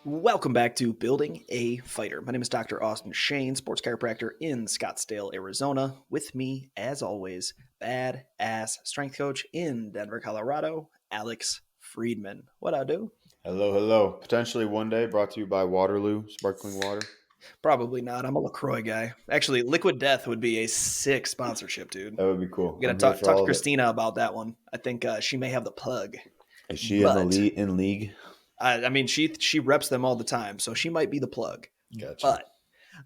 Welcome back to Building a Fighter. My name is Dr. Austin Shane, sports chiropractor in Scottsdale, Arizona. With me, as always, badass strength coach in Denver, Colorado, Alex Friedman. What I do? Hello, hello. Potentially one day brought to you by Waterloo Sparkling Water. Probably not. I'm a LaCroix guy. Actually, Liquid Death would be a sick sponsorship, dude. That would be cool. We got I'm to here talk, for talk to all of it. Christina about that one. I think she may have the plug. Is she in the But, league? I mean, she reps them all the time, so she might be the plug. Gotcha. But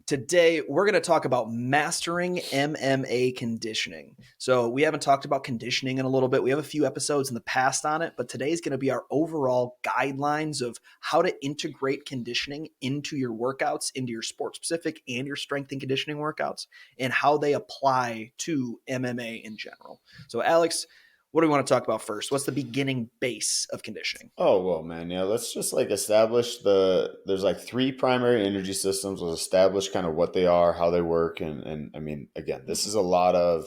today, we're going to talk about mastering MMA conditioning. So, we haven't talked about conditioning in a little bit. We have a few episodes in the past on it, but today is going to be our overall guidelines of how to integrate conditioning into your workouts, into your sport specific and your strength and conditioning workouts, and how they apply to MMA in general. So, Alex, what do we want to talk about first? What's the beginning base of conditioning? Oh, well, man. Yeah, let's just establish there's three primary energy systems. Let's establish kind of what they are, how they work. And I mean, again, this is a lot of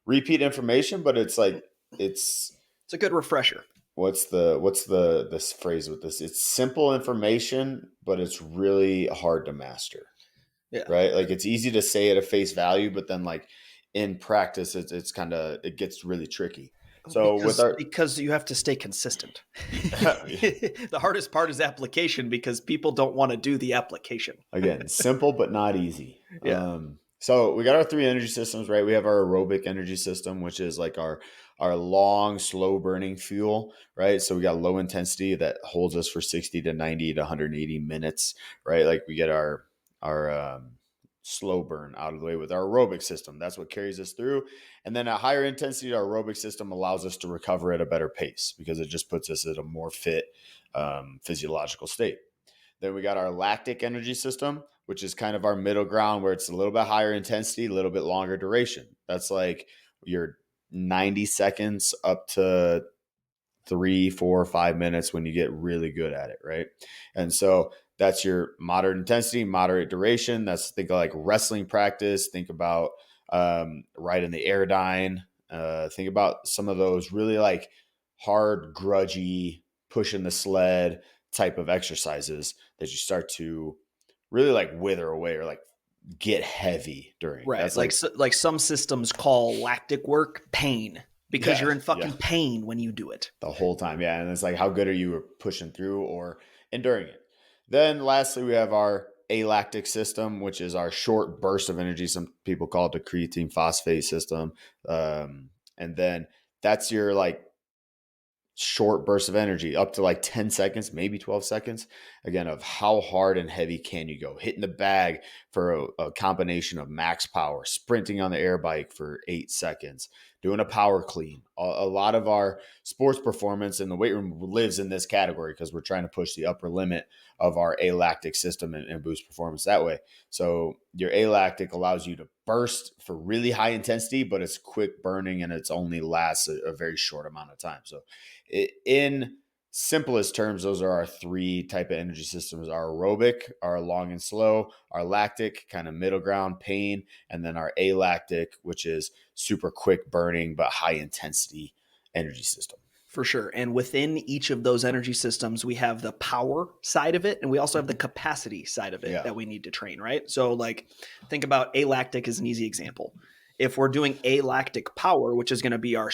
repeat information, but it's It's a good refresher. what's this phrase with this? It's simple information, but it's really hard to master. Yeah. Right? Like it's easy to say at a face value, but then in practice, it gets really tricky. So Because you have to stay consistent. The hardest part is application because people don't want to do the application. again, simple but not easy. Yeah. So we got our three energy systems, right? We have our aerobic energy system, which is like our long, slow burning fuel, right? So we got low intensity that holds us for 60 to 90 to 180 minutes, right? Like we get our slow burn out of the way with our aerobic system. That's what carries us through. And then a higher intensity, our aerobic system allows us to recover at a better pace because it just puts us at a more fit physiological state. Then we got our lactic energy system, which is kind of our middle ground where it's a little bit higher intensity, a little bit longer duration. That's like your 90 seconds up to 3, 4, 5 minutes when you get really good at it, right? And so that's your moderate intensity, moderate duration. That's think of like wrestling practice. Think about riding the Airdyne. Think about some of those really like hard, grudgy, pushing the sled type of exercises that you start to really like wither away or like get heavy during. Right. That's like Like some systems call lactic work pain because yeah, you're in yeah. fucking pain when you do it. The whole time. Yeah. And it's like, how good are you at pushing through or enduring it? Then lastly, we have our alactic system, which is our short burst of energy. Some people call it the creatine phosphate system. And then that's your like short bursts of energy up to like 10 seconds, maybe 12 seconds. Again, of how hard and heavy can you go? Hitting the bag for a combination of max power, sprinting on the air bike for 8 seconds, doing a power clean. A lot of our sports performance in the weight room lives in this category because we're trying to push the upper limit of our alactic system and boost performance that way. So your alactic allows you to burst for really high intensity, but it's quick burning and it's only lasts a very short amount of time. So in simplest terms, those are our three type of energy systems: our aerobic, our long and slow, our lactic, kind of middle ground pain, and then our alactic, which is super quick burning but high intensity energy system. For sure. And within each of those energy systems, we have the power side of it, and we also have the capacity side of it Yeah. that we need to train, right? So, like, think about alactic as an easy example. If we're doing alactic power, which is going to be our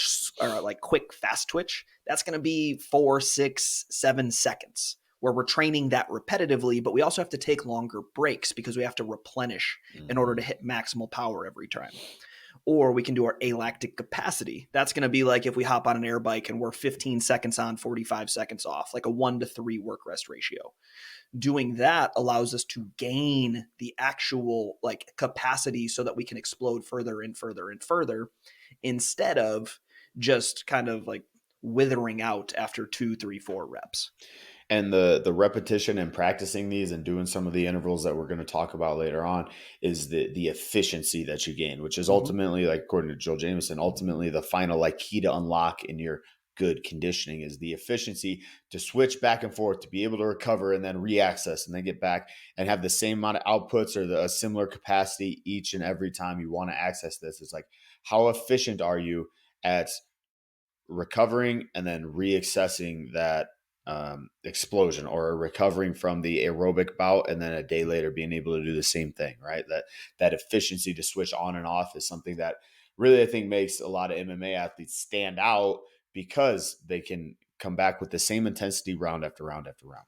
like quick fast twitch, that's going to be 4, 6, 7 seconds where we're training that repetitively, but we also have to take longer breaks because we have to replenish in order to hit maximal power every time. Or we can do our alactic capacity. That's going to be like if we hop on an air bike and we're 15 seconds on, 45 seconds off, like a 1-to-3 work rest ratio. Doing that allows us to gain the actual like capacity so that we can explode further and further and further instead of just kind of like withering out after 2, 3, 4 reps. And the repetition and practicing these and doing some of the intervals that we're going to talk about later on is the efficiency that you gain, which is ultimately, like according to Joel Jameson, ultimately the final like key to unlock in your good conditioning is the efficiency to switch back and forth, to be able to recover and then reaccess and then get back and have the same amount of outputs or a similar capacity each and every time you want to access this. It's like, how efficient are you at recovering and then reaccessing that explosion, or recovering from the aerobic bout and then a day later being able to do the same thing, right? That efficiency to switch on and off is something that really I think makes a lot of MMA athletes stand out, because they can come back with the same intensity round after round after round.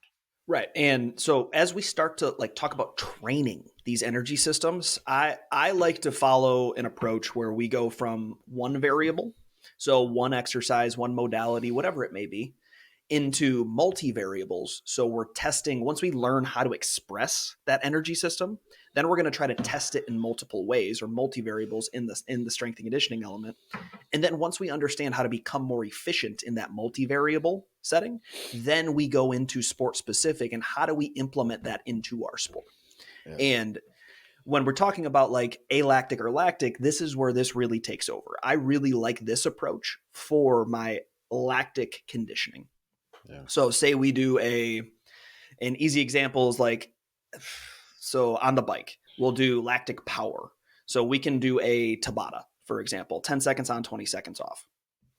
Right. And so as we start to like talk about training these energy systems, I like to follow an approach where we go from one variable, so one exercise, one modality, whatever it may be, into multivariables. So we're testing, once we learn how to express that energy system, then we're going to try to test it in multiple ways, or multivariables in the strength and conditioning element. And then once we understand how to become more efficient in that multivariable setting, then we go into sport specific and how do we implement that into our sport. Yeah. And when we're talking about like alactic or lactic, this is where this really takes over. I really like this approach for my lactic conditioning. Yeah. So say we do an easy example is like, so on the bike, we'll do lactic power. So we can do a Tabata, for example, 10 seconds on, 20 seconds off.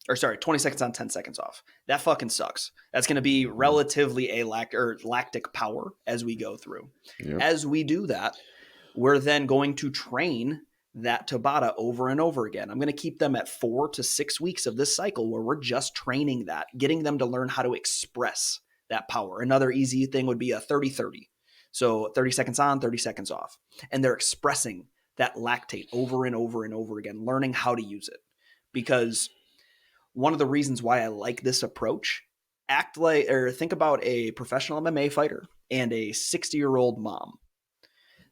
Or sorry, 20 seconds on, 10 seconds off. That fucking sucks. That's going to be relatively lactic power as we go through. Yep. As we do that, we're then going to train that Tabata over and over again. I'm going to keep them at 4 to 6 weeks of this cycle where we're just training that, getting them to learn how to express that power. Another easy thing would be a 30-30. So 30 seconds on, 30 seconds off. And they're expressing that lactate over and over and over again, learning how to use it. Because one of the reasons why I like this approach, think about a professional MMA fighter and a 60-year-old mom.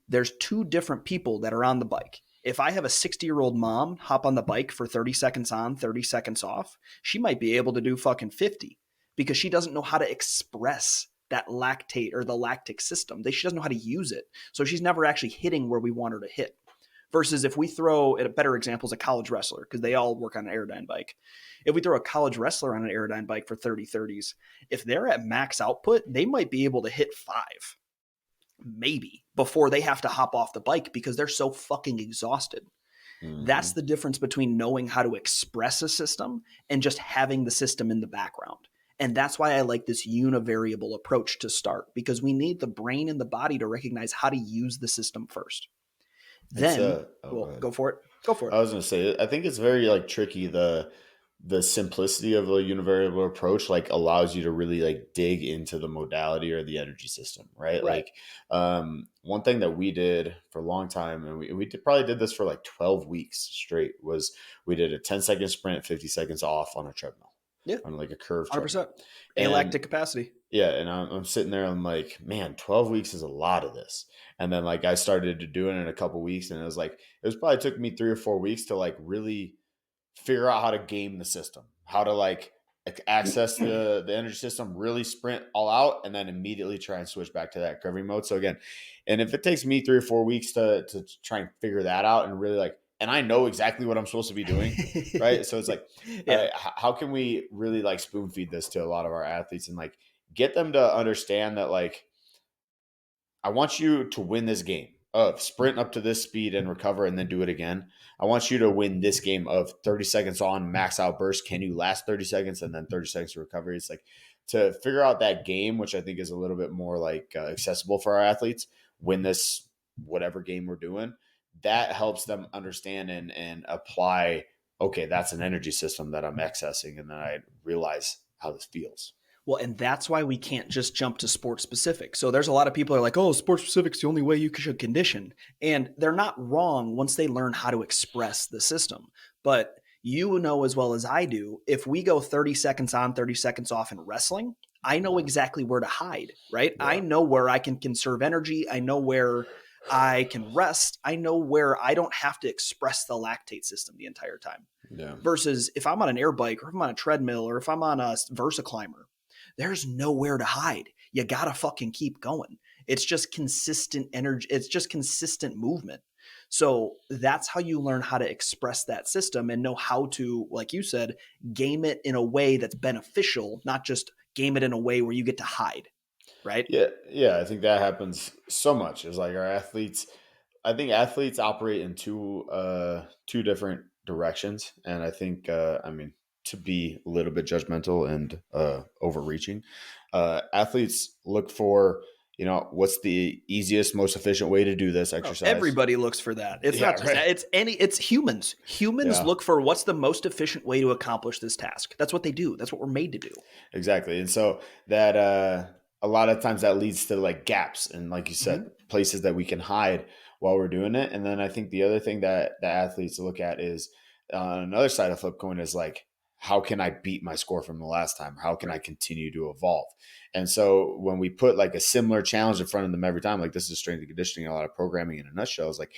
There's two different people that are on the bike. If I have a 60-year-old mom hop on the bike for 30 seconds on, 30 seconds off, she might be able to do fucking 50 because she doesn't know how to express that lactate or the lactic system. She doesn't know how to use it. So she's never actually hitting where we want her to hit. Versus if we throw, a better example is a college wrestler, because they all work on an Aerodyne bike. If we throw a college wrestler on an Aerodyne bike for 30-30s, if they're at max output, they might be able to hit 5, maybe, before they have to hop off the bike because they're so fucking exhausted. Mm-hmm. That's the difference between knowing how to express a system and just having the system in the background. And that's why I like this univariable approach to start, because we need the brain and the body to recognize how to use the system first. Then, go for it. Go for it. I was going to say, I think it's very like tricky. The simplicity of a univariable approach like allows you to really like dig into the modality or the energy system, right? Like one thing that we did for a long time, and we probably did this for like 12 weeks straight, was we did a 10-second sprint, 50 seconds off on a treadmill. Yeah. On like a curved 100%. Alactic capacity. Yeah. And I'm sitting there, I'm like, man, 12 weeks is a lot of this. And then like I started doing it in a couple weeks, and it probably took me 3 or 4 weeks to like really figure out how to game the system, how to like access the energy system, really sprint all out, and then immediately try and switch back to that curving mode. So again, and if it takes me 3 or 4 weeks to try and figure that out and really like, and I know exactly what I'm supposed to be doing, right? So it's like, how can we really like spoon feed this to a lot of our athletes and like get them to understand that like, I want you to win this game of sprint up to this speed and recover and then do it again. I want you to win this game of 30 seconds on max out burst. Can you last 30 seconds and then 30 seconds to recovery? It's like to figure out that game, which I think is a little bit more like accessible for our athletes, win this, whatever game we're doing. That helps them understand and apply, okay, that's an energy system that I'm accessing. And then I realize how this feels. Well, and that's why we can't just jump to sport specific. So there's a lot of people who are like, oh, sport specific is the only way you should condition. And they're not wrong once they learn how to express the system. But you know as well as I do, if we go 30 seconds on, 30 seconds off in wrestling, I know exactly where to hide, right? Yeah. I know where I can conserve energy. I know where I can rest. I know where I don't have to express the lactate system the entire time. Yeah. Versus if I'm on an air bike or if I'm on a treadmill or if I'm on a Versa climber, there's nowhere to hide. You got to fucking keep going. It's just consistent energy. It's just consistent movement. So that's how you learn how to express that system and know how to, like you said, game it in a way that's beneficial, not just game it in a way where you get to hide. Right? Yeah. Yeah. I think that happens so much. It's like our athletes, I think athletes operate in two different directions. And I think, to be a little bit judgmental and overreaching. Athletes look for, what's the easiest, most efficient way to do this exercise. Everybody looks for that. It's Yeah, not just right. that. It's humans. Humans Yeah. look for what's the most efficient way to accomplish this task. That's what they do. That's what we're made to do. Exactly. And so that a lot of times that leads to like gaps and, like you said, Mm-hmm. places that we can hide while we're doing it. And then I think the other thing that athletes look at is on another side of flip coin is like, how can I beat my score from the last time? How can I continue to evolve? And so when we put like a similar challenge in front of them every time, like this is strength and conditioning, a lot of programming in a nutshell, is like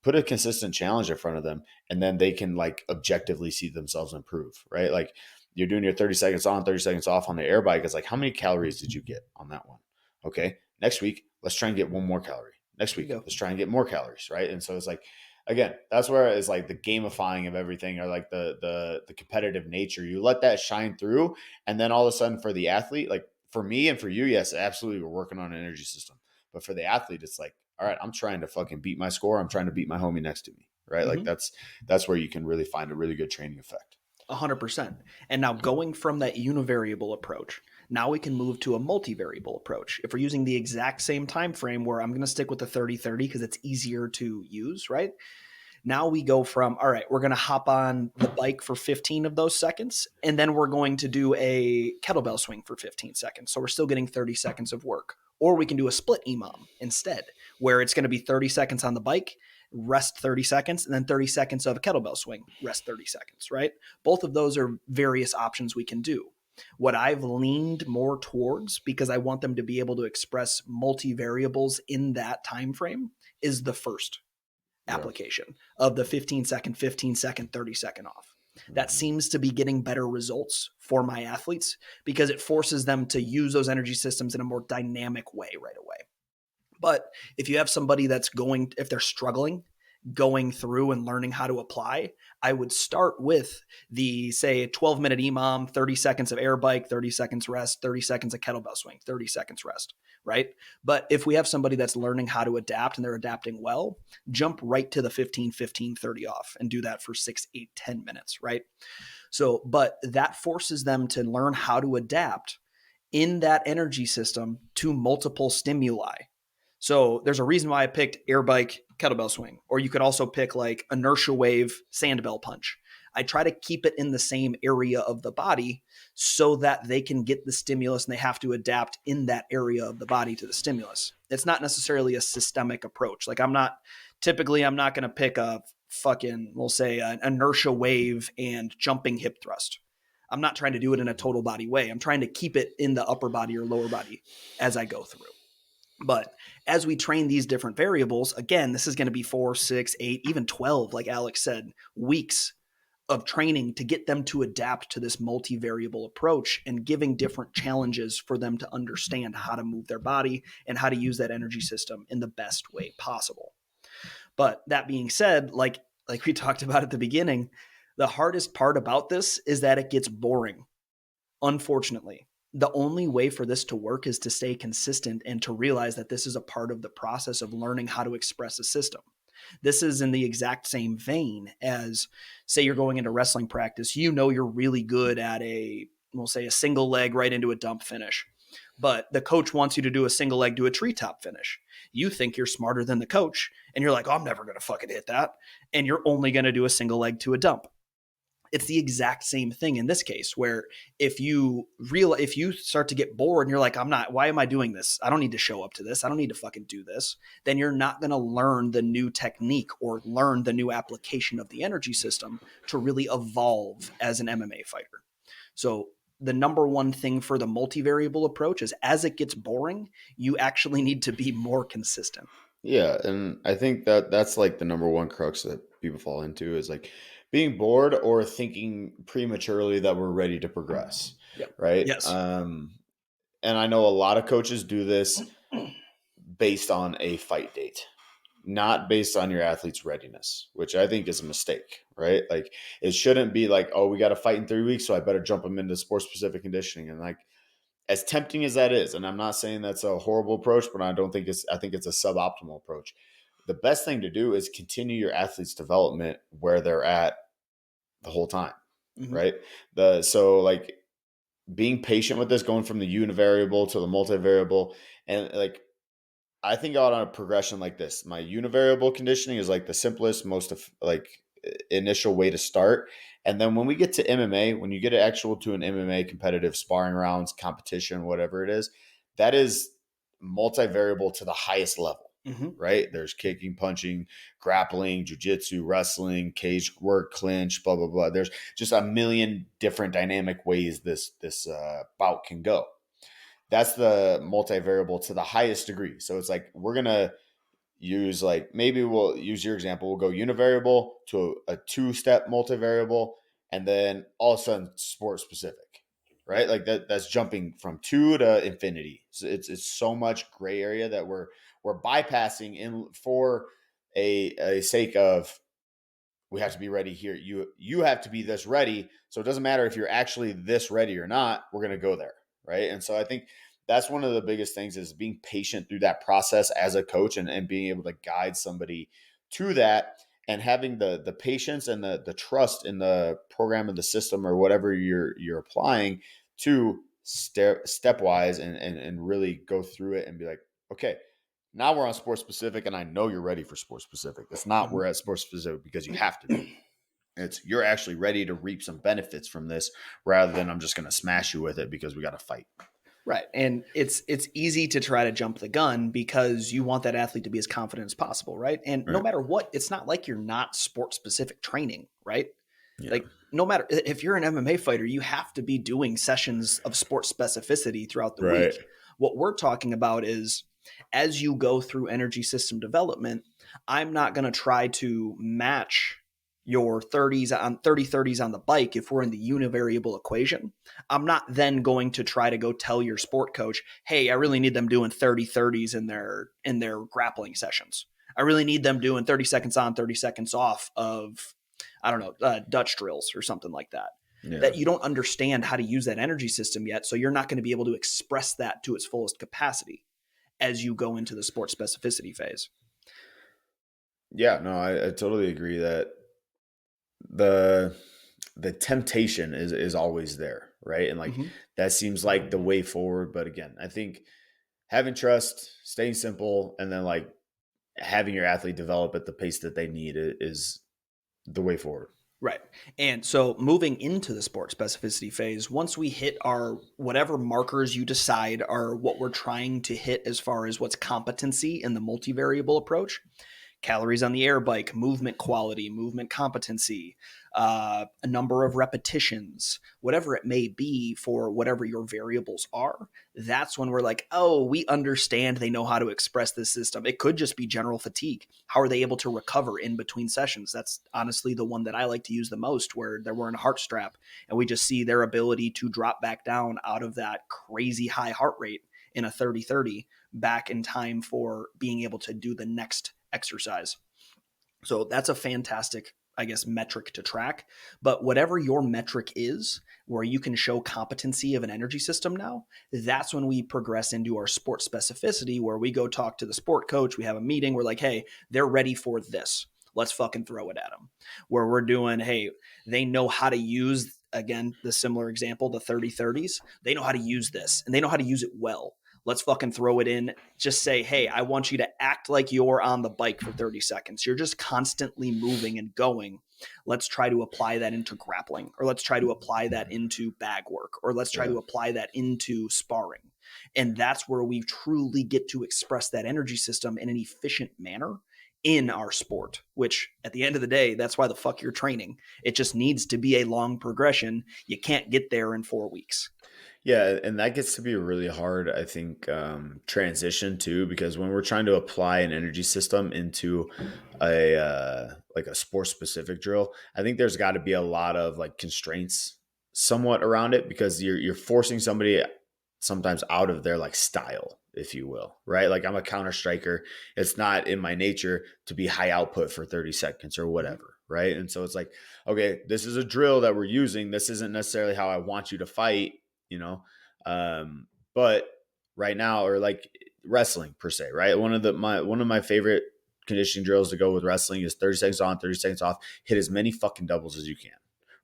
put a consistent challenge in front of them, and then they can like objectively see themselves improve, right? Like you're doing your 30 seconds on, 30 seconds off on the air bike. It's like, how many calories did you get on that one? Okay. Next week, let's try and get one more calorie. Next There you week, go. let's try and get more calories. Right. And so it's like, again, that's where it's like the gamifying of everything, or like the competitive nature. You let that shine through. And then all of a sudden for the athlete, like for me and for you, yes, absolutely. We're working on an energy system. But for the athlete, it's like, all right, I'm trying to fucking beat my score. I'm trying to beat my homie next to me. Right. Like Mm-hmm. that's where you can really find a really good training effect. 100%. And now going from that univariable approach, now we can move to a multivariable approach. If we're using the exact same time frame, where I'm going to stick with the 30-30 because it's easier to use, right? Now we go from, all right, we're going to hop on the bike for 15 of those seconds, and then we're going to do a kettlebell swing for 15 seconds. So we're still getting 30 seconds of work. Or we can do a split EMOM instead, where it's going to be 30 seconds on the bike, rest 30 seconds, and then 30 seconds of a kettlebell swing, rest 30 seconds, right? Both of those are various options we can do. What I've leaned more towards, because I want them to be able to express multivariables in that time frame, is the first application of the 15 second, 15 second, 30 second off. That seems to be getting better results for my athletes because it forces them to use those energy systems in a more dynamic way right away. But if you have somebody that's going, if they're struggling, going through and learning how to apply, I would start with the, say, 12-minute EMOM, 30 seconds of air bike, 30 seconds rest, 30 seconds of kettlebell swing, 30 seconds rest, right? But if we have somebody that's learning how to adapt and they're adapting well, jump right to the 15, 15, 30 off and do that for 6, 8, 10 minutes, right? So, but that forces them to learn how to adapt in that energy system to multiple stimuli. So there's a reason why I picked air bike, kettlebell swing, or you could also pick like inertia wave, sandbell punch. I try to keep it in the same area of the body so that they can get the stimulus and they have to adapt in that area of the body to the stimulus. It's not necessarily a systemic approach. Like I'm not going to pick a fucking, we'll say an inertia wave and jumping hip thrust. I'm not trying to do it in a total body way. I'm trying to keep it in the upper body or lower body as I go through. But as we train these different variables, again, this is going to be 4, 6, 8, even 12, like Alex said, weeks of training to get them to adapt to this multivariable approach and giving different challenges for them to understand how to move their body and how to use that energy system in the best way possible. But that being said, like we talked about at the beginning, the hardest part about this is that it gets boring. Unfortunately, the only way for this to work is to stay consistent and to realize that this is a part of the process of learning how to express a system. This is in the exact same vein as, say, you're going into wrestling practice. You know you're really good at we'll say a single leg right into a dump finish. But the coach wants you to do a single leg to a treetop finish. You think you're smarter than the coach, and you're like, oh, I'm never going to fucking hit that. And you're only going to do a single leg to a dump. It's the exact same thing in this case, where if you start to get bored and you're like, why am I doing this? I don't need to show up to this. I don't need to fucking do this. Then you're not going to learn the new technique or learn the new application of the energy system to really evolve as an MMA fighter. So the number one thing for the multivariable approach is as it gets boring, you actually need to be more consistent. Yeah, and I think that that's like the number one crux that people fall into is like being bored or thinking prematurely that we're ready to progress, Yep. right? Yes. And I know a lot of coaches do this based on a fight date, not based on your athlete's readiness, which I think is a mistake, right? Like it shouldn't be like, oh, we got to fight in 3 weeks, so I better jump them into sports specific conditioning. And like as tempting as that is, and I'm not saying that's a horrible approach, but I think it's a suboptimal approach. The best thing to do is continue your athlete's development where they're at the whole time. Mm-hmm. right? So like being patient with this, going from the univariable to the multivariable, and like I think out on a progression like this. My univariable conditioning is like the simplest, most like initial way to start. And then when we get to MMA, when you get actual to an MMA competitive sparring rounds, competition, whatever it is, that is multivariable to the highest level, Mm-hmm. right? There's kicking, punching, grappling, jujitsu, wrestling, cage work, clinch, blah, blah, blah. There's just a million different dynamic ways this bout can go. That's the multivariable to the highest degree. So it's like we're gonna use like maybe we'll use your example. We'll go univariable to a two-step multivariable, and then all of a sudden sport specific, right? Like that's jumping from two to infinity. So it's so much gray area that we're bypassing in for a sake of we have to be ready here. You have to be this ready. So it doesn't matter if you're actually this ready or not. We're going to go there, right? And so I think that's one of the biggest things is being patient through that process as a coach and being able to guide somebody to that and having the patience and the trust in the program and the system or whatever you're applying to stepwise and really go through it and be like, okay, now we're on sports specific, and I know you're ready for sports specific. It's not Mm-hmm. we're at sports specific because you have to be. It's you're actually ready to reap some benefits from this rather than I'm just going to smash you with it because we got to fight. Right. And it's easy to try to jump the gun because you want that athlete to be as confident as possible, right? And no Right. matter what, it's not like you're not sport specific training, right? Yeah. Like no matter if you're an MMA fighter, you have to be doing sessions of sport specificity throughout the Right. week. What we're talking about is as you go through energy system development, I'm not going to try to match your 30s on 30 30s on the bike if we're in the univariable equation. I'm not then going to try to go tell your sport coach, "Hey, I really need them doing 30 30s in their grappling sessions. I really need them doing 30 seconds on, 30 seconds off of I don't know, Dutch drills or something like that." Yeah. That you don't understand how to use that energy system yet, so you're not going to be able to express that to its fullest capacity as you go into the sport specificity phase. Yeah. No, I totally agree that the the temptation is always there, right? And like Mm-hmm. that seems like the way forward. But again, I think having trust, staying simple, and then like having your athlete develop at the pace that they need is the way forward. Right. And so moving into the sport specificity phase, once we hit our whatever markers you decide are what we're trying to hit as far as what's competency in the multivariable approach, calories on the air bike, movement quality, movement competency, a number of repetitions, whatever it may be for whatever your variables are, that's when we're like, oh, we understand they know how to express this system. It could just be general fatigue. How are they able to recover in between sessions? That's honestly the one that I like to use the most, where they're wearing a heart strap and we just see their ability to drop back down out of that crazy high heart rate in a 30 30 back in time for being able to do the next exercise. So that's a fantastic, I guess, metric to track. But whatever your metric is, where you can show competency of an energy system now, that's when we progress into our sport specificity, where we go talk to the sport coach. We have a meeting. We're like, hey, they're ready for this. Let's fucking throw it at them. Where we're doing, hey, they know how to use, again, the similar example, the 30 30s. They know how to use this and they know how to use it well. Let's fucking throw it in. Just say, hey, I want you to act like you're on the bike for 30 seconds. You're just constantly moving and going. Let's try to apply that into grappling, or let's try to apply that into bag work, or let's try Yeah. to apply that into sparring. And that's where we truly get to express that energy system in an efficient manner in our sport, which at the end of the day, that's why the fuck you're training. It just needs to be a long progression. You can't get there in 4 weeks. Yeah, and that gets to be a really hard, I think, transition too, because when we're trying to apply an energy system into a like a sport specific drill, I think there's got to be a lot of like constraints somewhat around it because you're forcing somebody sometimes out of their like style, if you will, right? Like I'm a counter striker. It's not in my nature to be high output for 30 seconds or Mhm. whatever, right? And so it's like, okay, this is a drill that we're using. This isn't necessarily how I want you to fight, you know. But right now, or like wrestling per se, right? One of my favorite conditioning drills to go with wrestling is 30 seconds on, 30 seconds off. Hit as many fucking doubles as you can,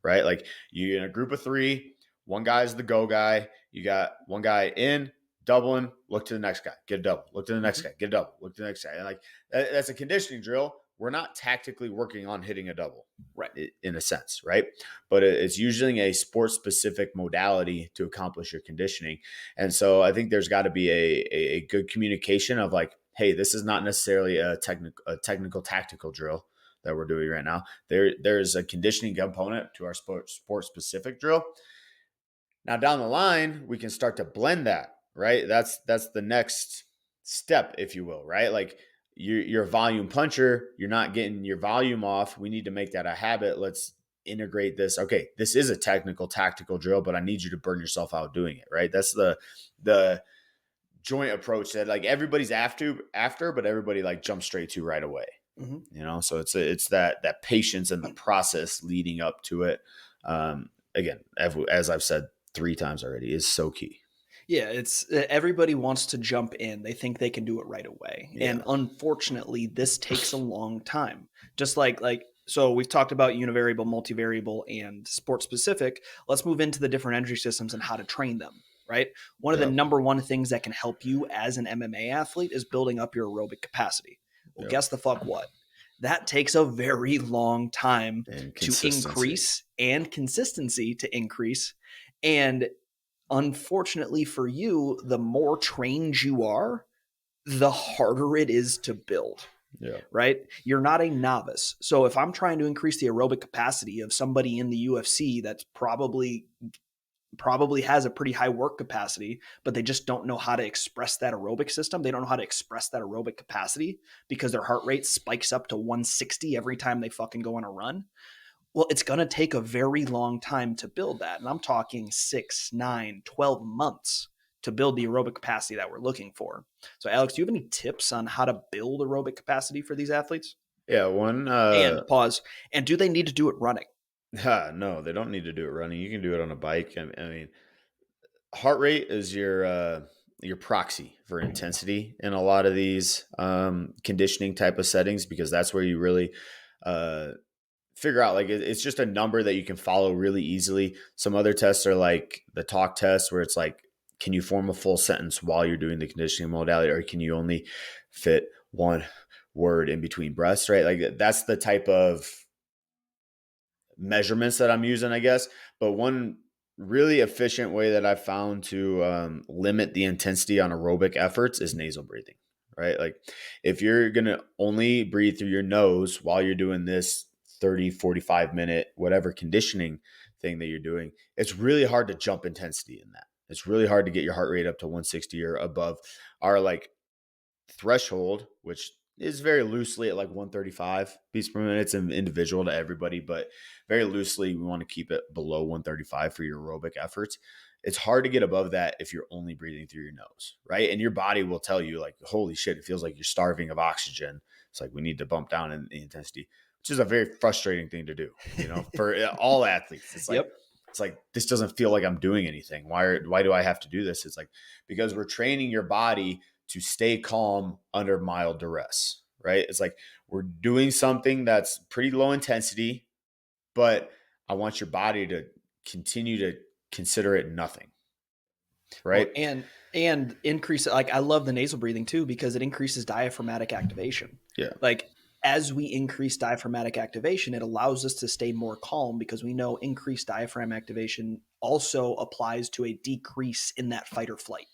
right? Like you're in a group of three, one guy's the go guy. You got one guy in, doubling, look to the next guy, get a double, look to the next Mhm. guy, get a double, look to the next guy. And like that's a conditioning drill. We're not tactically working on hitting a double Right. in a sense, right? But it's using a sports specific modality to accomplish your conditioning. And so I think there's got to be a good communication of like, hey, this is not necessarily a technical tactical drill that we're doing right now. There's a conditioning component to our sport specific drill. Now down the line, we can start to blend that, right? That's the next step, if you will, right? Like you're a volume puncher, you're not getting your volume off. We need to make that a habit. Let's integrate this. Okay, this is a technical tactical drill, but I need you to burn yourself out doing it, right? That's the joint approach that like everybody's after, but everybody like jumps straight to right away. Mhm. So it's that patience and the process leading up to it. Again, as I've said 3 times already, is so key. Yeah, it's everybody wants to jump in. They think they can do it right away. Yeah. And unfortunately, this takes a long time. Just like so we've talked about univariable, multivariable, and sport specific. Let's move into the different energy systems and how to train them, right? One of the Yep. number one things that can help you as an MMA athlete is building up your aerobic capacity. Well, Yep. guess the fuck what? That takes a very long time And to consistency. increase and consistency to increase. And unfortunately for you, the more trained you are, the harder it is to build, Yeah. right? You're not a novice. So if I'm trying to increase the aerobic capacity of somebody in the UFC that's probably has a pretty high work capacity, but they just don't know how to express that aerobic system. They don't know how to express that aerobic capacity because their heart rate spikes up to 160 every time they fucking go on a run. Well, it's going to take a very long time to build that. And I'm talking 6, 9, 12 months to build the aerobic capacity that we're looking for. So, Alex, do you have any tips on how to build aerobic capacity for these athletes? Yeah. One. And pause. And do they need to do it running? No, they don't need to do it running. You can do it on a bike. I mean, heart rate is your proxy for intensity in a lot of these conditioning type of settings because that's where you really uh, figure out like it's just a number that you can follow really easily. Some other tests are like the talk test where it's like, can you form a full sentence while you're doing the conditioning modality, or can you only fit one word in between breaths, right? Like that's the type of measurements that I'm using, I guess. But one really efficient way that I've found to limit the intensity on aerobic efforts is nasal breathing, right? Like if you're going to only breathe through your nose while you're doing this 30, 45-minute, whatever conditioning thing that you're doing, it's really hard to jump intensity in that. It's really hard to get your heart rate up to 160 or above. Our like threshold, which is very loosely at like 135 beats per minute. It's individual to everybody, but very loosely, we want to keep it below 135 for your aerobic efforts. It's hard to get above that if you're only breathing through your nose, right? And your body will tell you, like, holy shit, it feels like you're starving of oxygen. It's like we need to bump down in the intensity, which is a very frustrating thing to do, for all athletes. Yep. It's like this doesn't feel like I'm doing anything. Why do I have to do this? It's like because we're training your body to stay calm under mild duress, right? It's like we're doing something that's pretty low intensity, but I want your body to continue to consider it nothing, Well, right? and increase, like, I love the nasal breathing too because it increases diaphragmatic activation. Yeah. Like as we increase diaphragmatic activation, it allows us to stay more calm because we know increased diaphragm activation also applies to a decrease in that fight or flight.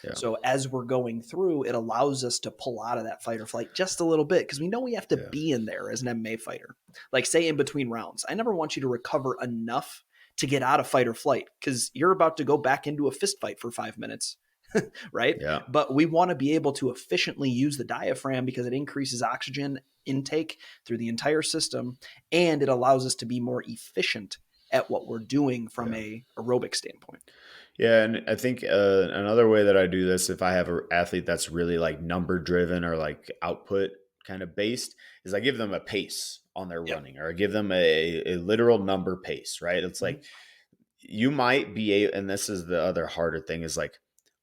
Yeah. So as we're going through, it allows us to pull out of that fight or flight just a little bit because we know we have to Yeah. be in there as an MMA fighter. Like say in between rounds, I never want you to recover enough to get out of fight or flight because you're about to go back into a fist fight for 5 minutes, right? Yeah. But we want to be able to efficiently use the diaphragm because it increases oxygen intake through the entire system and it allows us to be more efficient at what we're doing from Yeah. a aerobic standpoint. Yeah, and I think another way that I do this, if I have an athlete that's really like number driven or like output kind of based, is I give them a pace on their Yep. running, or I give them a literal number pace, right? It's Mhm. like you might be and this is the other harder thing is like,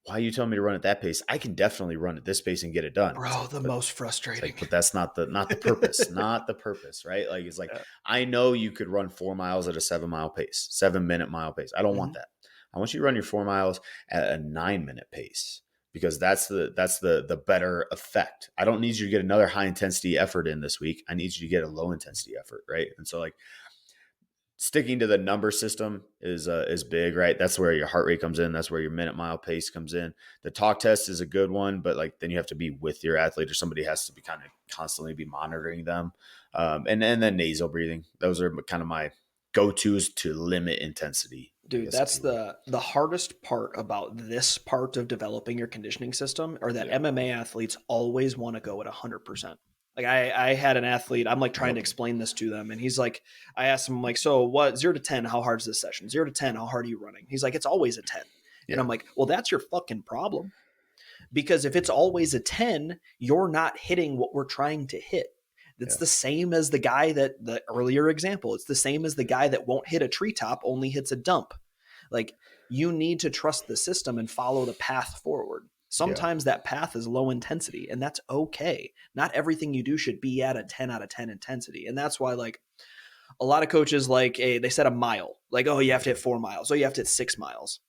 why are you telling me to run at that pace? I can definitely run at this pace and get it done. It's Bro, like, the but most frustrating. but that's not the purpose, not the purpose, right? Like, it's like, Yeah. I know you could run 4 miles at a 7 mile pace, 7 minute mile pace. I don't want that. I want you to run your 4 miles at a 9 minute pace, because that's the better effect. I don't need you to get another high intensity effort in this week. I need you to get a low intensity effort, right? And so, like, sticking to the number system is big, right? That's where your heart rate comes in. That's where your minute mile pace comes in. The talk test is a good one, but like, then you have to be with your athlete, or somebody has to be kind of constantly be monitoring them. And then nasal breathing. Those are kind of my go-tos to limit intensity. I Dude, guess, if that's you will. the hardest part about this part of developing your conditioning system, or that Yeah. MMA athletes always want to go at 100%. Like I had an athlete, I'm like trying to Yep. explain this to them, and he's like, I asked him, like, so what, 0 to 10, how hard is this session? 0 to 10, how hard are you running? He's like, it's always a 10. And Yeah. I'm like, well, that's your fucking problem. Because if it's always a 10, you're not hitting what we're trying to hit. It's Yeah. the same as the guy that the earlier example. It's the same as the guy that won't hit a treetop, only hits a dump. Like, you need to trust the system and follow the path forward. Yeah. Sometimes that path is low intensity, and that's okay. Not everything you do should be at a 10 out of 10 intensity. And that's why, like, a lot of coaches, like, they set a mile, like, oh, you have to hit 4 miles, oh, you have to hit 6 miles.